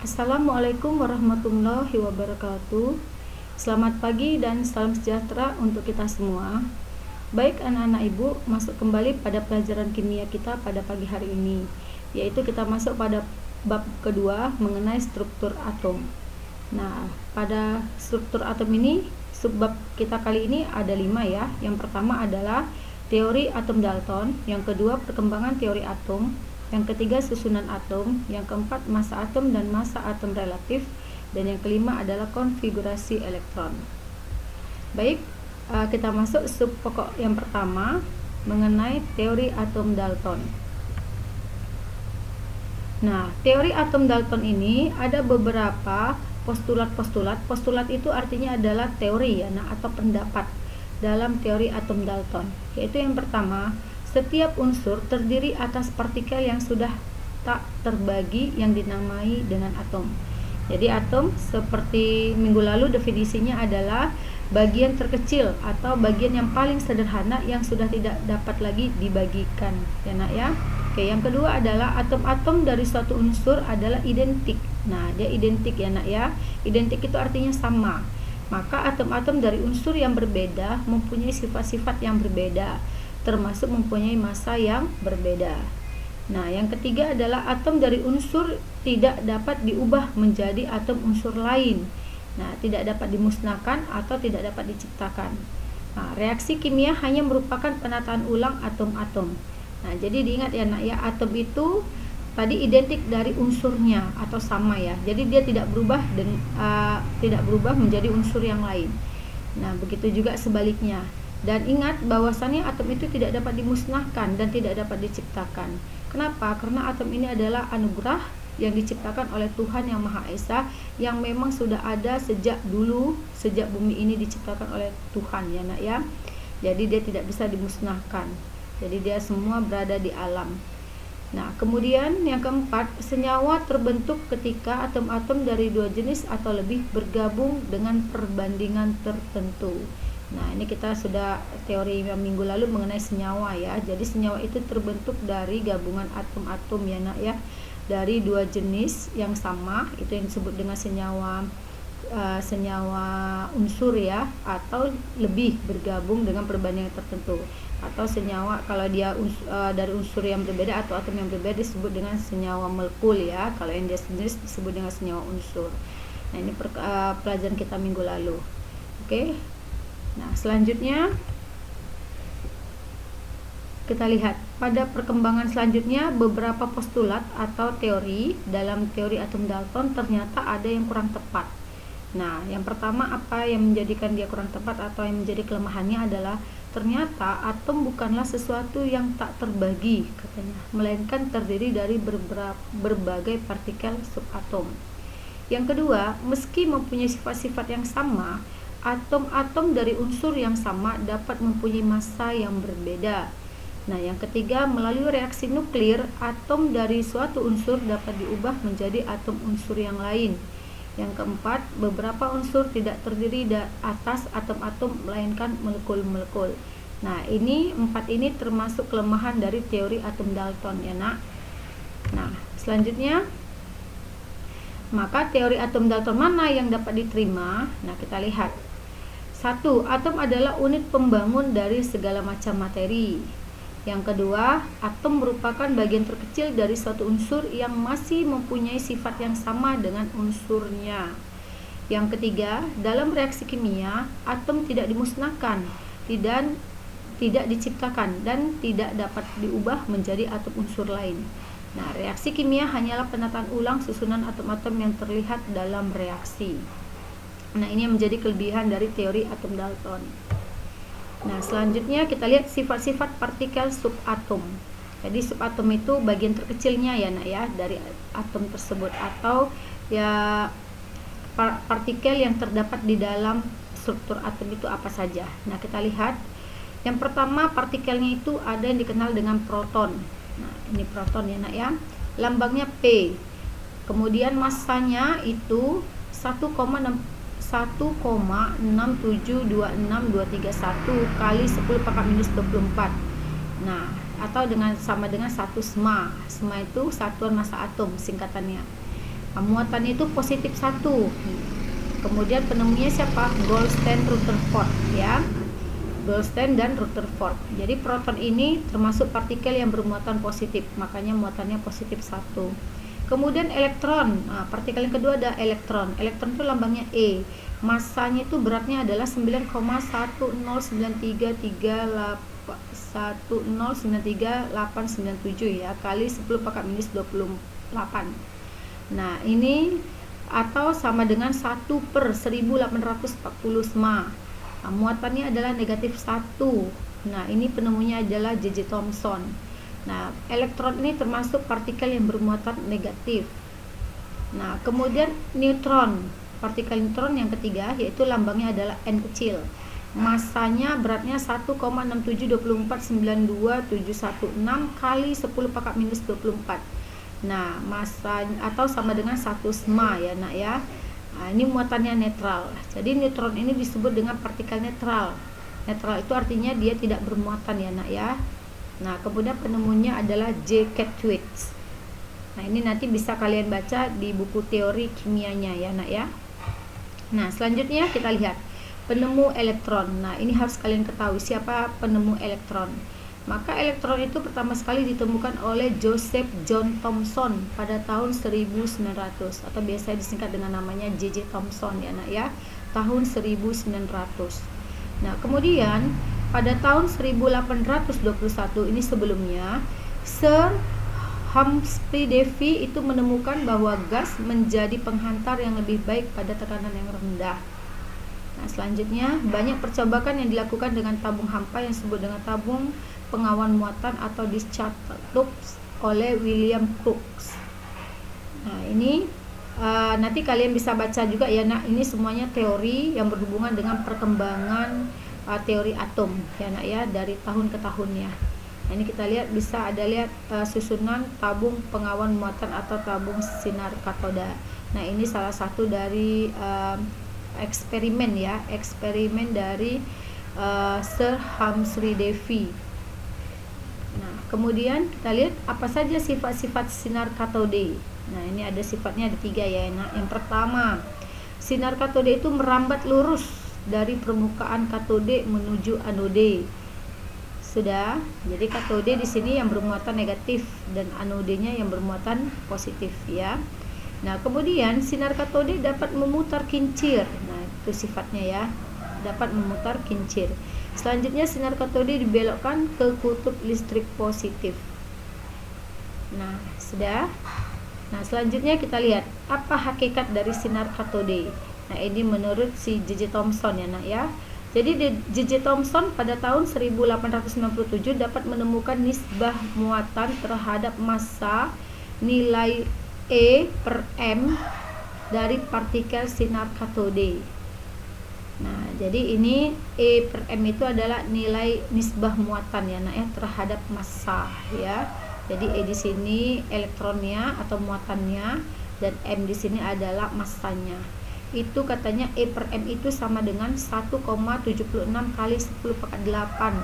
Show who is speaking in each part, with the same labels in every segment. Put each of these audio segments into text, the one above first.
Speaker 1: Assalamualaikum warahmatullahi wabarakatuh. Selamat pagi dan salam sejahtera untuk kita semua. Baik anak-anak ibu, masuk kembali pada pelajaran kimia kita pada pagi hari ini, yaitu kita masuk pada bab kedua mengenai struktur atom. Nah, pada struktur atom ini, subbab kita kali ini ada 5 ya. Yang pertama adalah teori atom Dalton, yang kedua perkembangan teori atom, yang ketiga susunan atom, yang keempat massa atom dan massa atom relatif, dan yang kelima adalah konfigurasi elektron. Baik, kita masuk sub pokok yang pertama mengenai teori atom Dalton. Nah, teori atom Dalton ini ada beberapa postulat-postulat. Postulat itu artinya adalah teori ya, atau pendapat dalam teori atom Dalton. Yaitu yang pertama, setiap unsur terdiri atas partikel yang sudah tak terbagi yang dinamai dengan atom. Jadi atom seperti minggu lalu definisinya adalah bagian terkecil atau bagian yang paling sederhana yang sudah tidak dapat lagi dibagikan. Ya nak ya. Oke, yang kedua adalah atom-atom dari suatu unsur adalah identik. Nah, dia identik ya nak ya. Identik itu artinya sama. Maka atom-atom dari unsur yang berbeda mempunyai sifat-sifat yang berbeda, termasuk mempunyai massa yang berbeda. Nah, yang ketiga adalah atom dari unsur tidak dapat diubah menjadi atom unsur lain. Nah, tidak dapat dimusnahkan atau tidak dapat diciptakan. Nah, reaksi kimia hanya merupakan penataan ulang atom-atom. Nah, jadi diingat ya nak ya, atom itu tadi identik dari unsurnya atau sama ya. Jadi dia tidak berubah menjadi unsur yang lain. Nah, begitu juga sebaliknya. Dan ingat bahwasannya atom itu tidak dapat dimusnahkan dan tidak dapat diciptakan. Kenapa? Karena atom ini adalah anugerah yang diciptakan oleh Tuhan Yang Maha Esa, yang memang sudah ada sejak dulu, sejak bumi ini diciptakan oleh Tuhan ya nak ya. Jadi dia tidak bisa dimusnahkan. Jadi dia semua berada di alam. Nah, kemudian yang keempat, senyawa terbentuk ketika atom-atom dari dua jenis atau lebih bergabung dengan perbandingan tertentu. Nah, ini kita sudah teori minggu lalu mengenai senyawa ya. Jadi senyawa itu terbentuk dari gabungan atom-atom ya nak ya, dari dua jenis yang sama, itu yang disebut dengan senyawa unsur ya, atau lebih bergabung dengan perbandingan tertentu. Atau senyawa kalau dia dari unsur yang berbeda atau atom yang berbeda disebut dengan senyawa molekul ya. Kalau yang dia jenis disebut dengan senyawa unsur. Nah, ini pelajaran kita minggu lalu. Oke. Nah, selanjutnya kita lihat pada perkembangan selanjutnya beberapa postulat atau teori dalam teori atom Dalton ternyata ada yang kurang tepat. Nah, yang pertama apa yang menjadikan dia kurang tepat atau yang menjadi kelemahannya adalah ternyata atom bukanlah sesuatu yang tak terbagi katanya, melainkan terdiri dari berbagai partikel subatom. Yang kedua, meski mempunyai sifat-sifat yang sama, atom-atom dari unsur yang sama dapat mempunyai massa yang berbeda. Nah, yang ketiga, melalui reaksi nuklir, atom dari suatu unsur dapat diubah menjadi atom unsur yang lain. Yang keempat, beberapa unsur tidak terdiri atas atom-atom melainkan molekul-molekul. Nah, empat ini termasuk kelemahan dari teori atom Dalton ya nak. Nah, selanjutnya, maka teori atom Dalton mana yang dapat diterima? Nah, kita lihat. 1. Atom adalah unit pembangun dari segala macam materi. Yang kedua, atom merupakan bagian terkecil dari suatu unsur yang masih mempunyai sifat yang sama dengan unsurnya. Yang ketiga, dalam reaksi kimia, atom tidak dimusnahkan, tidak diciptakan, dan tidak dapat diubah menjadi atom unsur lain. Nah, reaksi kimia hanyalah penataan ulang susunan atom-atom yang terlihat dalam reaksi. Nah, ini yang menjadi kelebihan dari teori atom Dalton. Nah, selanjutnya kita lihat sifat-sifat partikel subatom. Jadi subatom itu bagian terkecilnya ya nak ya dari atom tersebut, atau ya partikel yang terdapat di dalam struktur atom itu apa saja. Nah, kita lihat. Yang pertama, partikelnya itu ada yang dikenal dengan proton. Nah, ini proton ya nak ya. Lambangnya P. Kemudian massanya itu 1,6726231 kali 10 pangkat minus 24. Nah, atau sama dengan 1 SMA. SMA itu satuan massa atom singkatannya. Muatannya itu positif 1. Kemudian penemunya siapa? Goldstein Rutherford ya. Goldstein dan Rutherford. Jadi proton ini termasuk partikel yang bermuatan positif, makanya muatannya positif 1. Kemudian elektron. Nah, partikel yang kedua ada elektron. Elektron itu lambangnya E. Masanya itu beratnya adalah 9,1093897 ya, kali 10 pangkat minus 28. Nah, ini atau sama dengan 1/1840 SMA. Nah, muatannya adalah negatif 1. Nah, ini penemunya adalah J.J. Thomson. Nah, elektron ini termasuk partikel yang bermuatan negatif. Nah, kemudian neutron. Partikel neutron yang ketiga, yaitu lambangnya adalah N kecil. Masanya beratnya 1,672492716 kali 10 pangkat minus 24. Nah, massa atau sama dengan 1 SMA ya nak ya. Nah, ini muatannya netral. Jadi neutron ini disebut dengan partikel netral. Netral itu artinya dia tidak bermuatan ya nak ya. Nah, kemudian penemunya adalah J. Katowicz. Nah, ini nanti bisa kalian baca di buku teori kimianya ya nak ya. Nah, selanjutnya kita lihat penemu elektron. Nah, ini harus kalian ketahui siapa penemu elektron. Maka elektron itu pertama sekali ditemukan oleh Joseph John Thomson pada tahun 1900 atau biasa disingkat dengan namanya J.J. Thomson ya nak ya, tahun 1900. Nah, kemudian pada tahun 1821 ini sebelumnya Sir Humphrey Davy itu menemukan bahwa gas menjadi penghantar yang lebih baik pada tekanan yang rendah. Nah, selanjutnya banyak percobaan yang dilakukan dengan tabung hampa yang disebut dengan tabung pengawan muatan atau discharge tubes oleh William Crookes. Nah, ini nanti kalian bisa baca juga ya nak, ini semuanya teori yang berhubungan dengan perkembangan teori atom ya nak ya, dari tahun ke tahunnya. Nah, ini kita lihat bisa ada lihat susunan tabung pengawan muatan atau tabung sinar katoda. Nah, ini salah satu dari eksperimen ya, eksperimen dari Sir Humphrey Davy. Nah, kemudian kita lihat apa saja sifat-sifat sinar katode. Nah, ini ada sifatnya, ada 3 ya. Nah, yang pertama, sinar katode itu merambat lurus dari permukaan katode menuju anode. Sudah. Jadi katode di sini yang bermuatan negatif dan anodenya yang bermuatan positif ya. Nah, kemudian sinar katode dapat memutar kincir. Nah, itu sifatnya ya, dapat memutar kincir. Selanjutnya sinar katode dibelokkan ke kutub listrik positif. Nah, sudah. Nah, selanjutnya kita lihat apa hakikat dari sinar katode. Nah, ini menurut si J.J. Thomson ya nak ya. Jadi J.J. Thomson pada tahun 1897 dapat menemukan nisbah muatan terhadap massa nilai E/m dari partikel sinar katode. Nah, jadi ini E/m itu adalah nilai nisbah muatan ya nak ya terhadap massa ya. Jadi E di sini elektronnya atau muatannya dan M di sini adalah massanya. Itu katanya E/m itu sama dengan 1,76 kali 10 pangkat 8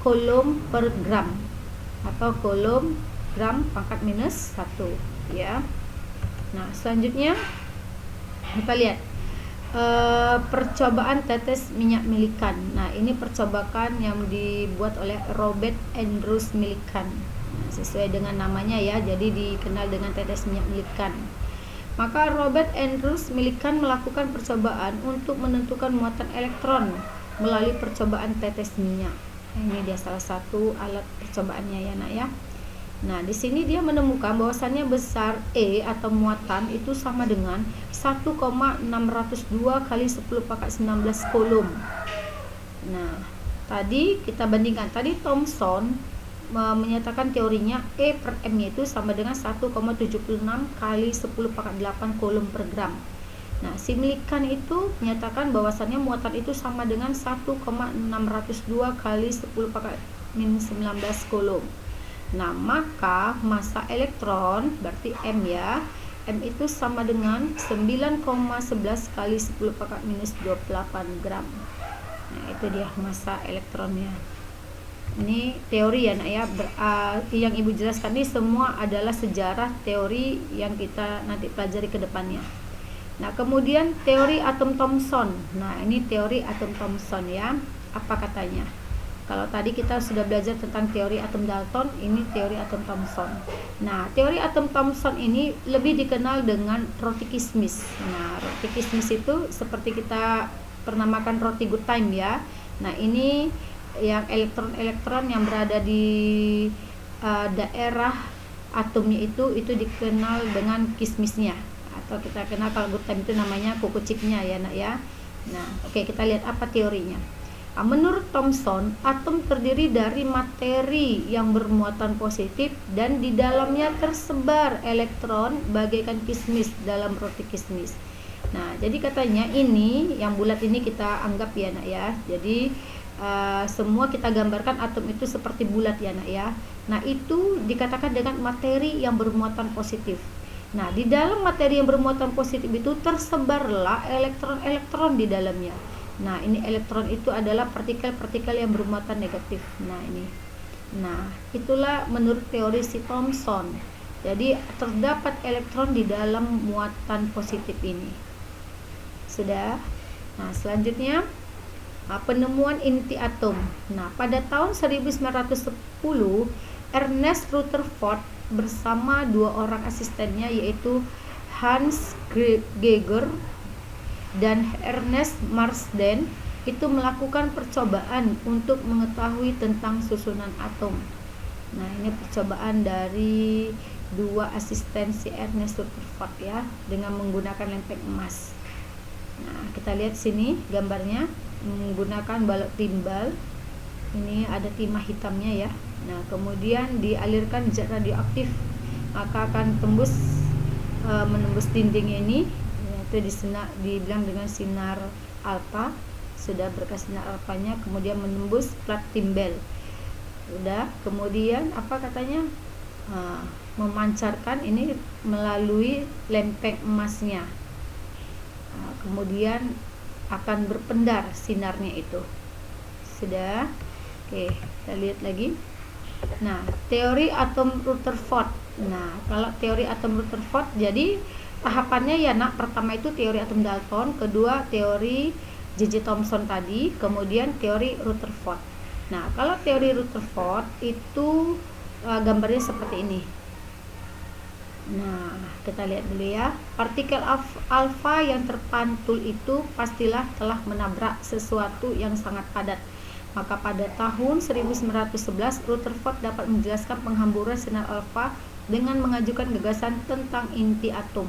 Speaker 1: coulomb per gram atau coulomb gram pangkat minus 1 ya. Nah, selanjutnya kita lihat percobaan tetes minyak Millikan. Nah, ini percobaan yang dibuat oleh Robert Andrews Millikan. Nah, sesuai dengan namanya ya, jadi dikenal dengan tetes minyak Millikan. Maka Robert Andrews Millikan melakukan percobaan untuk menentukan muatan elektron melalui percobaan tetes minyak. Nah, ini dia salah satu alat percobaannya ya nak ya. Nah, di sini dia menemukan bahwasannya besar E atau muatan itu sama dengan 1,602 kali 10 pangkat 19 coulomb. Nah, tadi kita bandingkan, tadi Thomson menyatakan teorinya E/m itu sama dengan 1,76 kali 10 pangkat 8 coulomb per gram. Nah, si Millikan itu menyatakan bahwasannya muatan itu sama dengan 1,602 kali 10 pangkat minus 19 coulomb. Nah, maka massa elektron berarti M ya. M itu sama dengan 9,11 kali 10 pangkat minus 28 gram. Nah, itu dia massa elektronnya. Ini teori ya nak ya, yang ibu jelaskan ini semua adalah sejarah teori yang kita nanti pelajari ke depannya. Nah kemudian teori atom Thomson. Nah ini teori atom Thomson ya, apa katanya? Kalau tadi kita sudah belajar tentang teori atom Dalton, ini teori atom Thomson. Nah teori atom Thomson ini lebih dikenal dengan roti kismis. Nah roti kismis itu seperti kita pernah makan roti good time ya. Nah ini yang elektron-elektron yang berada di daerah atomnya itu dikenal dengan kismisnya, atau kita kenal kalau good time itu namanya kuku chipnya ya nak ya. Nah oke, kita lihat apa teorinya. Menurut Thomson, atom terdiri dari materi yang bermuatan positif dan di dalamnya tersebar elektron bagaikan kismis dalam roti kismis. Nah jadi katanya ini yang bulat ini kita anggap ya nak ya, jadi semua kita gambarkan atom itu seperti bulat ya nak ya. Nah itu dikatakan dengan materi yang bermuatan positif. Nah di dalam materi yang bermuatan positif itu tersebarlah elektron-elektron di dalamnya. Nah ini elektron itu adalah partikel-partikel yang bermuatan negatif. Nah ini, nah itulah menurut teori si Thomson. Jadi terdapat elektron di dalam muatan positif ini. Sudah. Nah selanjutnya penemuan inti atom. Nah, pada tahun 1910, Ernest Rutherford bersama dua orang asistennya yaitu Hans Geiger dan Ernest Marsden itu melakukan percobaan untuk mengetahui tentang susunan atom. Nah, ini percobaan dari dua asisten si Ernest Rutherford ya, dengan menggunakan lempeng emas. Nah, kita lihat sini gambarnya menggunakan balok timbal. Ini ada timah hitamnya ya. Nah kemudian dialirkan zat radioaktif, maka akan menembus dinding ini, yaitu dibilang dengan sinar alfa. Sudah berkas sinar alfanya, kemudian menembus plat timbal. Udah, kemudian apa katanya, memancarkan ini melalui lempeng emasnya. Kemudian akan berpendar sinarnya itu. Sudah. Oke, kita lihat lagi. Nah, teori atom Rutherford. Nah, kalau teori atom Rutherford, jadi tahapannya ya nak, pertama itu teori atom Dalton, kedua teori J.J. Thomson tadi, kemudian teori Rutherford. Nah, kalau teori Rutherford itu gambarnya seperti ini. Nah, kita lihat dulu ya. Partikel alfa yang terpantul itu pastilah telah menabrak sesuatu yang sangat padat. Maka pada tahun 1911 Rutherford dapat menjelaskan penghamburan sinar alfa dengan mengajukan gagasan tentang inti atom.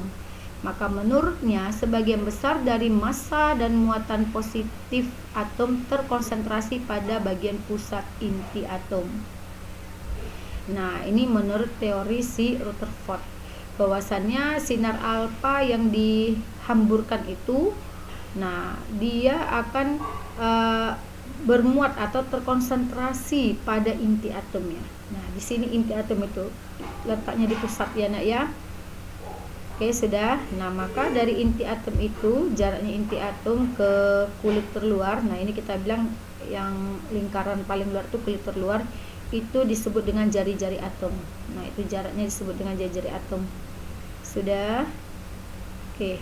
Speaker 1: Maka menurutnya sebagian besar dari massa dan muatan positif atom terkonsentrasi pada bagian pusat inti atom. Nah, ini menurut teori si Rutherford, bahwasannya sinar alfa yang dihamburkan itu, nah dia akan bermuat atau terkonsentrasi pada inti atomnya. Nah di sini inti atom itu letaknya di pusat ya nak ya. Oke sudah. Nah maka dari inti atom itu, jaraknya inti atom ke kulit terluar, nah ini kita bilang yang lingkaran paling luar itu kulit terluar, itu disebut dengan jari-jari atom. Nah itu jaraknya disebut dengan jari-jari atom. Sudah. Oke.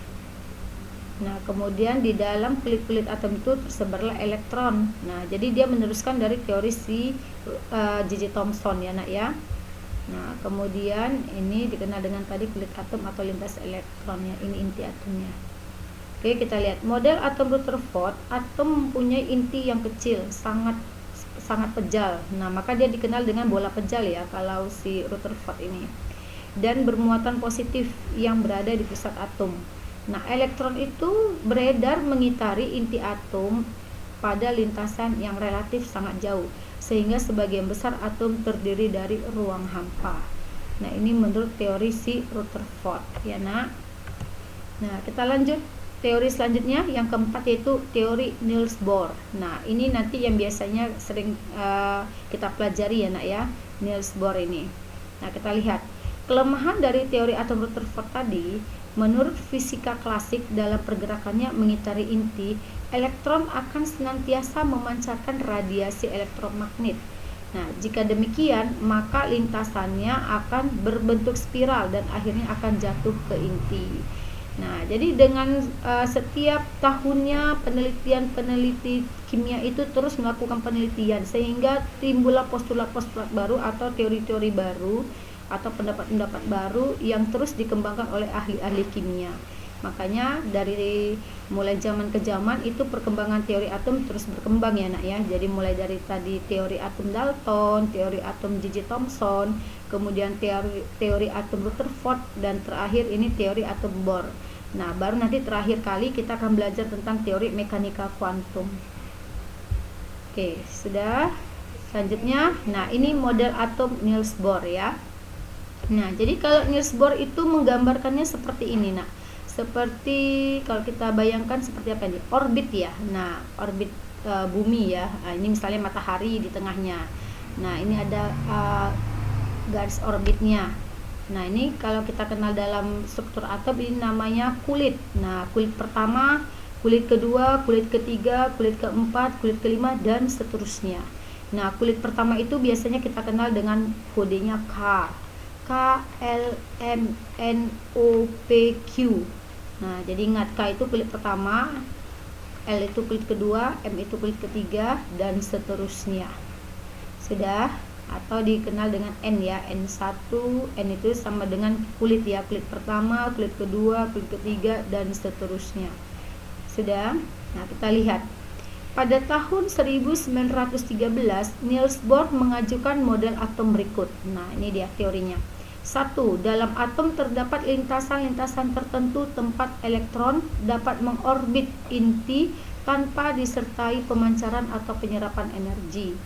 Speaker 1: Nah kemudian di dalam kulit-kulit atom itu tersebarlah elektron. Nah jadi dia meneruskan dari teori si J.J. Thomson ya nak ya. Nah kemudian ini dikenal dengan tadi kulit atom atau lintas elektronnya, ini inti atomnya. Oke, kita lihat model atom Rutherford. Atom mempunyai inti yang kecil, sangat pejal. Nah maka dia dikenal dengan bola pejal ya kalau si Rutherford ini, dan bermuatan positif yang berada di pusat atom. Nah, elektron itu beredar mengitari inti atom pada lintasan yang relatif sangat jauh, sehingga sebagian besar atom terdiri dari ruang hampa. Nah, ini menurut teori si Rutherford, ya nak. Nah, kita lanjut teori selanjutnya, yang keempat yaitu teori Niels Bohr. Nah, ini nanti yang biasanya sering kita pelajari ya nak ya, Niels Bohr ini. Nah, kita lihat. Kelemahan dari teori atom Rutherford tadi, menurut fisika klasik dalam pergerakannya mengitari inti, elektron akan senantiasa memancarkan radiasi elektromagnet. Nah, jika demikian, maka lintasannya akan berbentuk spiral dan akhirnya akan jatuh ke inti. Nah, jadi dengan setiap tahunnya peneliti kimia itu terus melakukan penelitian sehingga timbullah postulat-postulat baru atau teori-teori baru atau pendapat-pendapat baru yang terus dikembangkan oleh ahli-ahli kimia. Makanya dari mulai zaman ke zaman itu perkembangan teori atom terus berkembang ya nak ya. Jadi mulai dari tadi teori atom Dalton, teori atom J.J. Thomson, kemudian teori atom Rutherford, dan terakhir ini teori atom Bohr. Nah, baru nanti terakhir kali kita akan belajar tentang teori mekanika kuantum. Oke, sudah. Selanjutnya, nah ini model atom Niels Bohr ya. Nah, jadi kalau Niels Bohr itu menggambarkannya seperti ini nak. Seperti kalau kita bayangkan seperti apa ini? Orbit ya. Nah, orbit bumi ya. Nah, ini misalnya matahari di tengahnya. Nah, ini ada garis orbitnya. Nah, ini kalau kita kenal dalam struktur atom ini namanya kulit. Nah, kulit pertama, kulit kedua, kulit ketiga, kulit keempat, kulit kelima, dan seterusnya. Nah, kulit pertama itu biasanya kita kenal dengan kodenya K. K, L, M, N, O, P, Q. Nah, jadi ingat K itu kulit pertama, L itu kulit kedua, M itu kulit ketiga, dan seterusnya. Sudah? Atau dikenal dengan N ya, N1, N itu sama dengan kulit ya, kulit pertama, kulit kedua, kulit ketiga, dan seterusnya. Sudah? Nah, kita lihat. Pada tahun 1913, Niels Bohr mengajukan model atom berikut. Nah, ini dia teorinya. 1. Dalam atom terdapat lintasan-lintasan tertentu tempat elektron dapat mengorbit inti tanpa disertai pemancaran atau penyerapan energi.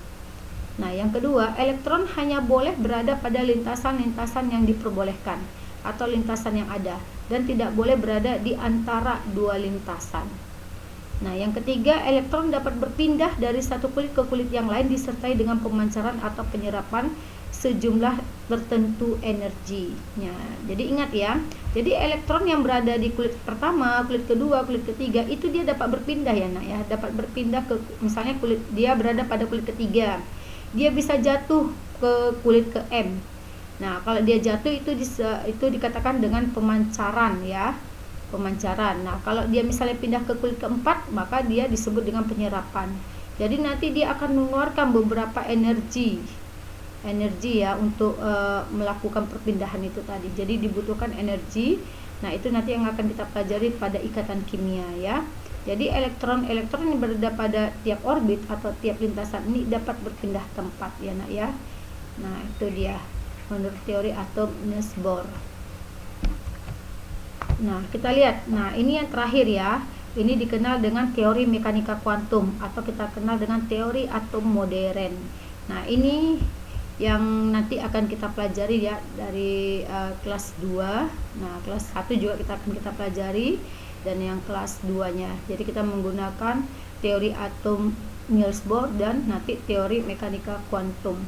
Speaker 1: Nah, yang kedua, elektron hanya boleh berada pada lintasan-lintasan yang diperbolehkan atau lintasan yang ada dan tidak boleh berada di antara dua lintasan. Nah, yang ketiga, elektron dapat berpindah dari satu kulit ke kulit yang lain disertai dengan pemancaran atau penyerapan sejumlah tertentu energinya. Jadi ingat ya, jadi elektron yang berada di kulit pertama, kulit kedua, kulit ketiga itu dia dapat berpindah ya nak ya, dapat berpindah ke misalnya kulit dia berada pada kulit ketiga, dia bisa jatuh ke kulit ke M. Nah, kalau dia jatuh itu dikatakan dengan pemancaran ya, pemancaran. Nah, kalau dia misalnya pindah ke kulit keempat, maka dia disebut dengan penyerapan. Jadi nanti dia akan mengeluarkan beberapa energi ya untuk melakukan perpindahan itu tadi. Jadi dibutuhkan energi. Nah, itu nanti yang akan kita pelajari pada ikatan kimia ya. Jadi elektron-elektron yang berada pada tiap orbit atau tiap lintasan ini dapat berpindah tempat ya nak ya. Nah, itu dia menurut teori atom Niels Bohr. Nah, kita lihat. Nah, ini yang terakhir ya. Ini dikenal dengan teori mekanika kuantum atau kita kenal dengan teori atom modern. Nah, ini yang nanti akan kita pelajari ya dari kelas 2. Nah, kelas 1 juga akan kita pelajari dan yang kelas 2-nya. Jadi kita menggunakan teori atom Niels Bohr dan nanti teori mekanika kuantum.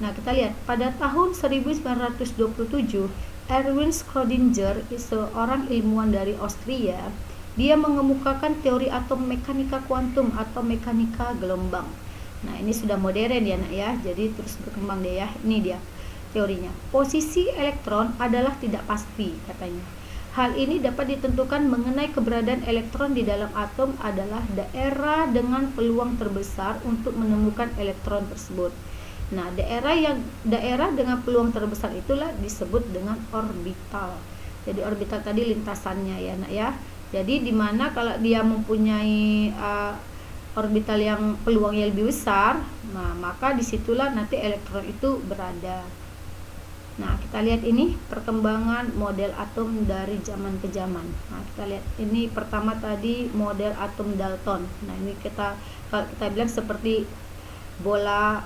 Speaker 1: Nah, kita lihat pada tahun 1927 Erwin Schrödinger, seorang ilmuwan dari Austria, dia mengemukakan teori atom mekanika kuantum atau mekanika gelombang. Nah, ini sudah modern ya nak ya, jadi terus berkembang deh ya. Ini dia teorinya. Posisi elektron adalah tidak pasti katanya. Hal ini dapat ditentukan mengenai keberadaan elektron di dalam atom adalah daerah dengan peluang terbesar untuk menemukan elektron tersebut. Nah, daerah dengan peluang terbesar itulah disebut dengan orbital. Jadi orbital tadi lintasannya ya nak ya. Jadi dimana kalau dia mempunyai orbital yang peluangnya lebih besar, nah maka disitulah nanti elektron itu berada. Nah, kita lihat ini perkembangan model atom dari zaman ke zaman. Nah, kita lihat ini pertama tadi model atom Dalton. Nah, ini kalau kita bilang seperti bola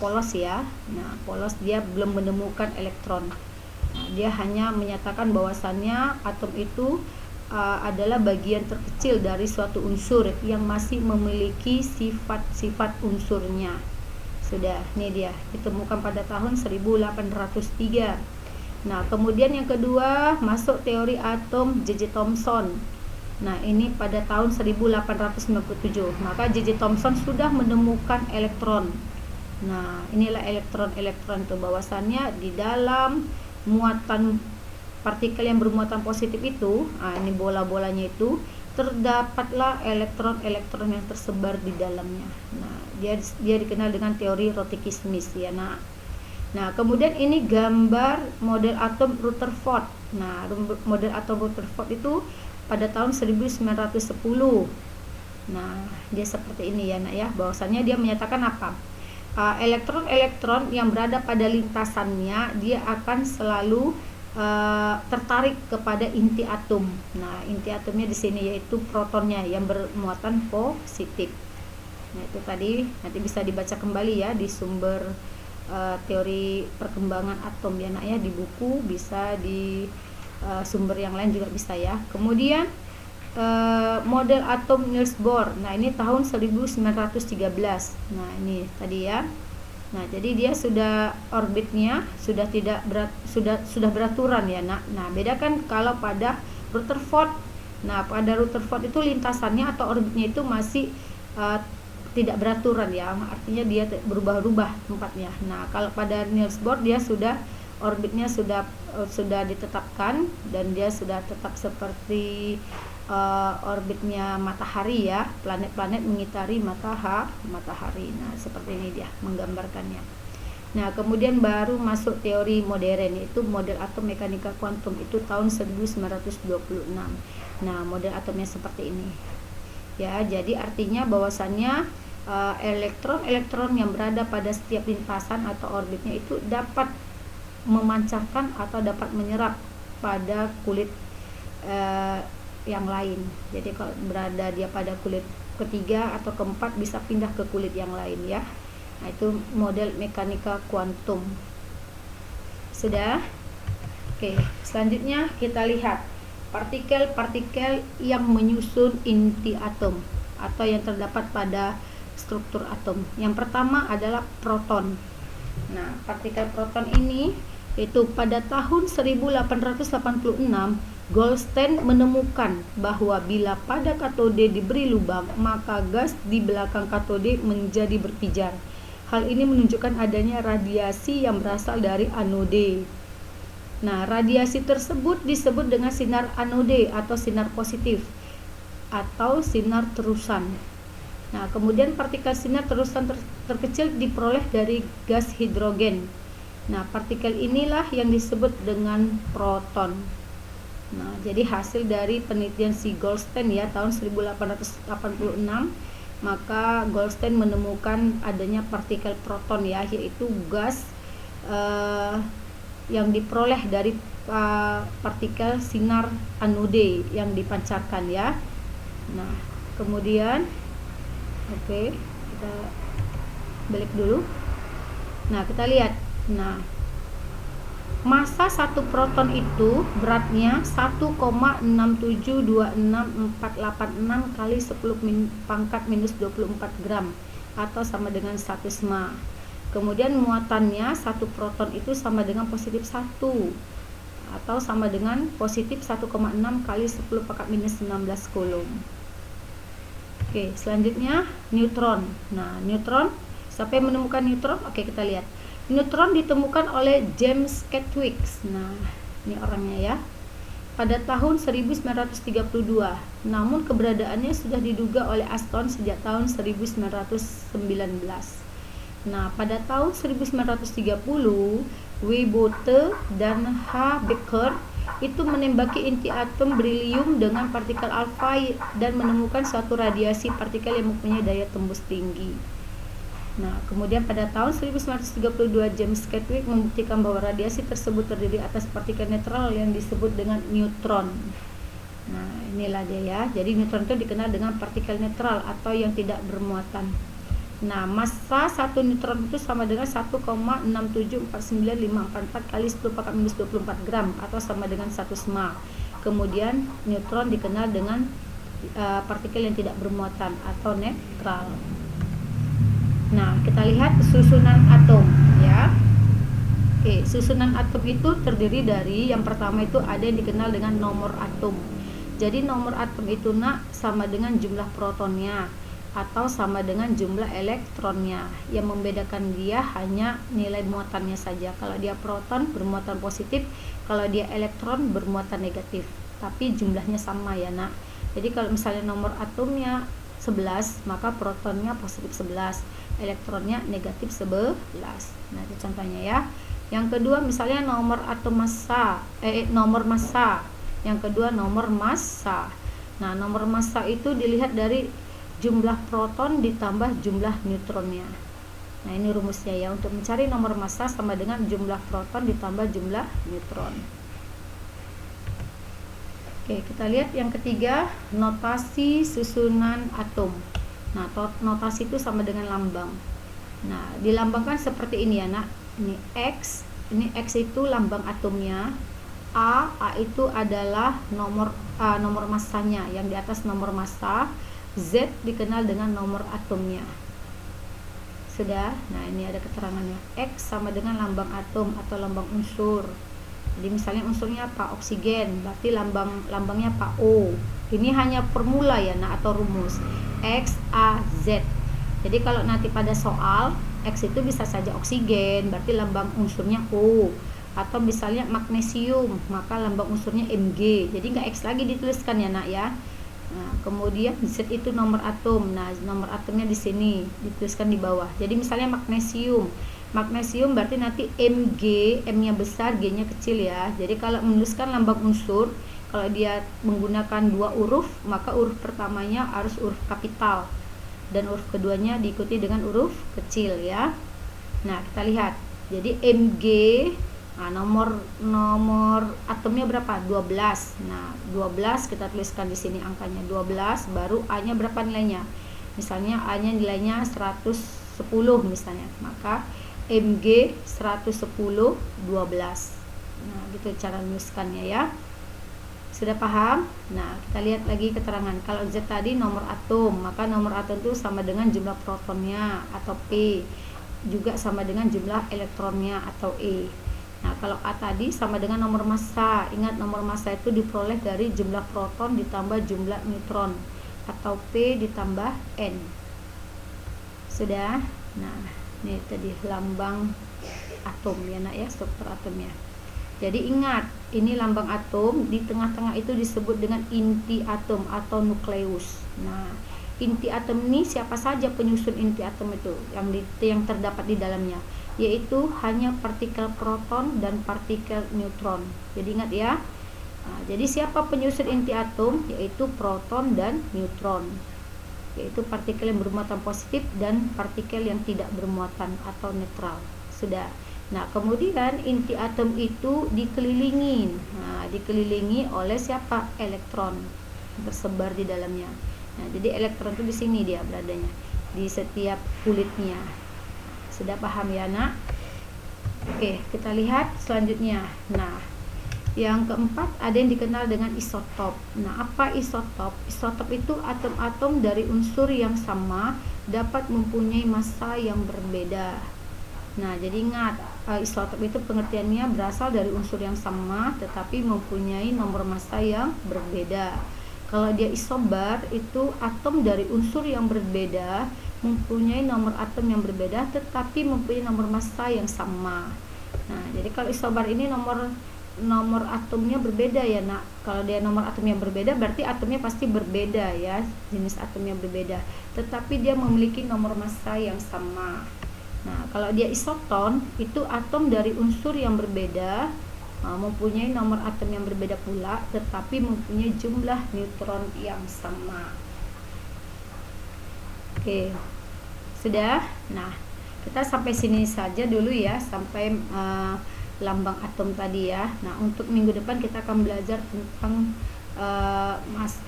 Speaker 1: polos ya. Nah, polos dia belum menemukan elektron. Nah, dia hanya menyatakan bahwasannya atom itu adalah bagian terkecil dari suatu unsur yang masih memiliki sifat-sifat unsurnya. Sudah, ini dia ditemukan pada tahun 1803. Nah, kemudian yang kedua masuk teori atom J.J. Thomson. Nah, ini pada tahun 1897. Maka J.J. Thomson sudah menemukan elektron. Nah, inilah elektron-elektron itu, bahwasannya di dalam muatan partikel yang bermuatan positif itu, ini bola-bolanya itu, terdapatlah elektron-elektron yang tersebar di dalamnya. Nah, dia dikenal dengan teori Rotiki-Smith ya. Nah, kemudian ini gambar model atom Rutherford. Nah, model atom Rutherford itu pada tahun 1910. Nah, dia seperti ini ya, Nak ya. Bahwasannya dia menyatakan apa? Elektron-elektron yang berada pada lintasannya dia akan selalu tertarik kepada inti atom. Nah, inti atomnya di sini yaitu protonnya yang bermuatan positif. Nah, itu tadi nanti bisa dibaca kembali ya di sumber teori perkembangan atom ya, Nak ya, di buku, bisa di sumber yang lain juga bisa ya. Kemudian model atom Niels Bohr. Nah, ini tahun 1913. Nah, ini tadi ya. Nah, jadi dia sudah orbitnya sudah tidak sudah beraturan ya, Nak. Nah, bedakan kalau pada Rutherford. Nah, pada Rutherford itu lintasannya atau orbitnya itu masih tidak beraturan ya. Artinya dia berubah-ubah tempatnya. Nah, kalau pada Niels Bohr dia sudah orbitnya sudah ditetapkan dan dia sudah tetap seperti orbitnya matahari ya, planet-planet mengitari matahari. Nah, seperti ini dia menggambarkannya. Nah, kemudian baru masuk teori modern, yaitu model atom mekanika kuantum, itu tahun 1926. Nah, model atomnya seperti ini ya. Jadi artinya bahwasannya elektron-elektron yang berada pada setiap lintasan atau orbitnya itu dapat memancarkan atau dapat menyerap pada kulit yang lain. Jadi kalau berada dia pada kulit ketiga atau keempat bisa pindah ke kulit yang lain ya. Nah, itu model mekanika kuantum. Sudah? Oke, selanjutnya kita lihat partikel-partikel yang menyusun inti atom atau yang terdapat pada struktur atom. Yang pertama adalah proton. Nah, partikel proton ini itu pada tahun 1886 Goldstein menemukan bahwa bila pada katode diberi lubang, maka gas di belakang katode menjadi berpijar. Hal ini menunjukkan adanya radiasi yang berasal dari anode. Nah, radiasi tersebut disebut dengan sinar anode atau sinar positif atau sinar terusan. Nah, kemudian partikel sinar terusan terkecil diperoleh dari gas hidrogen. Nah, partikel inilah yang disebut dengan proton. Nah, jadi hasil dari penelitian si Goldstein ya tahun 1886, maka Goldstein menemukan adanya partikel proton ya, yaitu gas yang diperoleh dari partikel sinar anode yang dipancarkan ya. Nah, kemudian kita balik dulu. Nah, kita lihat. Nah, massa satu proton itu beratnya 1,6726486 kali 10 pangkat minus 24 gram atau sama dengan 1 sma. Kemudian muatannya satu proton itu sama dengan positif 1 atau sama dengan positif 1,6 kali 10 pangkat minus 16 coulomb. Oke, selanjutnya neutron. Nah, neutron, siapa yang menemukan neutron? Oke, kita lihat. Neutron ditemukan oleh James Chadwick. Nah, ini orangnya ya. Pada tahun 1932. Namun keberadaannya sudah diduga oleh Aston sejak tahun 1919. Nah, pada tahun 1930, W. Bothe dan H. Becker itu menembaki inti atom berilium dengan partikel alfa dan menemukan suatu radiasi partikel yang mempunyai daya tembus tinggi. Nah, kemudian pada tahun 1932 James Chadwick membuktikan bahwa radiasi tersebut terdiri atas partikel netral yang disebut dengan neutron. Nah, inilah dia ya. Jadi neutron itu dikenal dengan partikel netral atau yang tidak bermuatan. Nah, massa satu neutron itu sama dengan 1,6749544 kali 10 pangkat minus 24 gram atau sama dengan 1 sma. Kemudian neutron dikenal dengan partikel yang tidak bermuatan atau netral. Nah, kita lihat susunan atom ya. Oke, susunan atom itu terdiri dari, yang pertama itu ada yang dikenal dengan nomor atom. Jadi nomor atom itu sama dengan jumlah protonnya. atau sama dengan jumlah elektronnya. Yang membedakan dia hanya nilai muatannya saja. Kalau dia proton bermuatan positif, kalau dia elektron bermuatan negatif. Tapi jumlahnya sama ya nak. Jadi kalau misalnya nomor atomnya 11, maka protonnya positif 11, elektronnya negatif 11. Nah, itu contohnya ya. Yang kedua misalnya nomor atom massa, nomor massa. Yang kedua nomor massa. Nah, nomor massa itu dilihat dari jumlah proton ditambah jumlah neutronnya. Nah, ini rumusnya ya. Untuk mencari nomor massa sama dengan jumlah proton ditambah jumlah neutron. Oke, kita lihat yang ketiga, notasi susunan atom. Nah, notasi itu sama dengan lambang. Nah, dilambangkan seperti ini ya nak. Ini X itu lambang atomnya. A itu adalah nomor massanya, yang di atas nomor massa. Z dikenal dengan nomor atomnya. Sudah. Nah, ini ada keterangannya. X sama dengan lambang atom atau lambang unsur. Jadi misalnya unsurnya apa? Oksigen, berarti lambangnya apa? O. Ini hanya formula ya nah, atau rumus. X, A, Z. Jadi kalau nanti pada soal X itu bisa saja oksigen, berarti lambang unsurnya O. Atau misalnya magnesium, maka lambang unsurnya Mg. Jadi nggak X lagi dituliskan ya nak ya. Nah, kemudian Z itu nomor atom. Nah, nomor atomnya di sini dituliskan di bawah. Jadi misalnya magnesium berarti nanti Mg, M-nya besar, G-nya kecil ya. Jadi kalau menuliskan lambang unsur, kalau dia menggunakan dua huruf, maka huruf pertamanya harus huruf kapital dan huruf keduanya diikuti dengan huruf kecil ya. Nah, kita lihat. Jadi Mg, nah, nomor atomnya berapa? 12. Nah, 12 kita tuliskan di sini angkanya 12, baru A-nya berapa nilainya? Misalnya A-nya nilainya 110 misalnya. Maka Mg 110 12. Nah, gitu cara menuliskannya ya. Sudah paham? Nah, kita lihat lagi keterangan. Kalau Z tadi nomor atom, maka nomor atom itu sama dengan jumlah protonnya atau P. Juga sama dengan jumlah elektronnya atau E. Nah, kalau A tadi sama dengan nomor massa. Ingat, nomor massa itu diperoleh dari jumlah proton ditambah jumlah neutron atau P ditambah N. Sudah? Nah, ini tadi lambang atom ya nak ya, struktur atomnya. Jadi ingat, ini lambang atom, di tengah-tengah itu disebut dengan inti atom atau nukleus. Nah, inti atom ini siapa saja penyusun inti atom itu yang terdapat di dalamnya? Yaitu hanya partikel proton dan partikel neutron. Jadi ingat ya. Nah, jadi siapa penyusun inti atom? Yaitu proton dan neutron. Yaitu partikel yang bermuatan positif dan partikel yang tidak bermuatan atau netral. Sudah. Nah, kemudian inti atom itu dikelilingi. Nah, dikelilingi oleh siapa? Elektron tersebar di dalamnya. Nah, jadi elektron itu di sini dia beradanya, di setiap kulitnya. Sudah paham ya nak? Oke, kita lihat selanjutnya. Nah, yang keempat ada yang dikenal dengan isotop. Nah, apa isotop? Isotop itu atom-atom dari unsur yang sama dapat mempunyai massa yang berbeda. Nah, jadi ingat, isotop itu pengertiannya berasal dari unsur yang sama tetapi mempunyai nomor massa yang berbeda. Kalau dia isobar itu atom dari unsur yang berbeda mempunyai nomor atom yang berbeda tetapi mempunyai nomor massa yang sama. Nah, jadi kalau isobar ini nomor atomnya berbeda ya nak. Kalau dia nomor atomnya berbeda berarti atomnya pasti berbeda ya, jenis atomnya berbeda, tetapi dia memiliki nomor massa yang sama. Nah, kalau dia isoton itu atom dari unsur yang berbeda, mempunyai nomor atom yang berbeda pula tetapi mempunyai jumlah neutron yang sama. Oke, sudah. Nah, kita sampai sini saja dulu ya, sampai lambang atom tadi ya. Nah, untuk minggu depan kita akan belajar tentang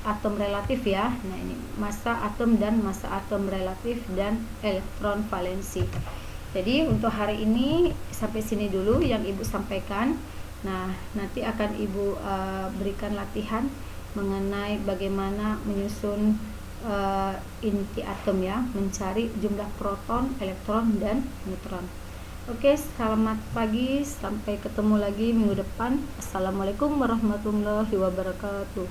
Speaker 1: atom relatif ya. Nah, ini massa atom dan massa atom relatif dan elektron valensi. Jadi untuk hari ini sampai sini dulu yang ibu sampaikan. Nah, nanti akan ibu berikan latihan mengenai bagaimana menyusun inti atom ya, mencari jumlah proton, elektron, dan neutron. Oke, selamat pagi, sampai ketemu lagi minggu depan. Assalamualaikum warahmatullahi wabarakatuh.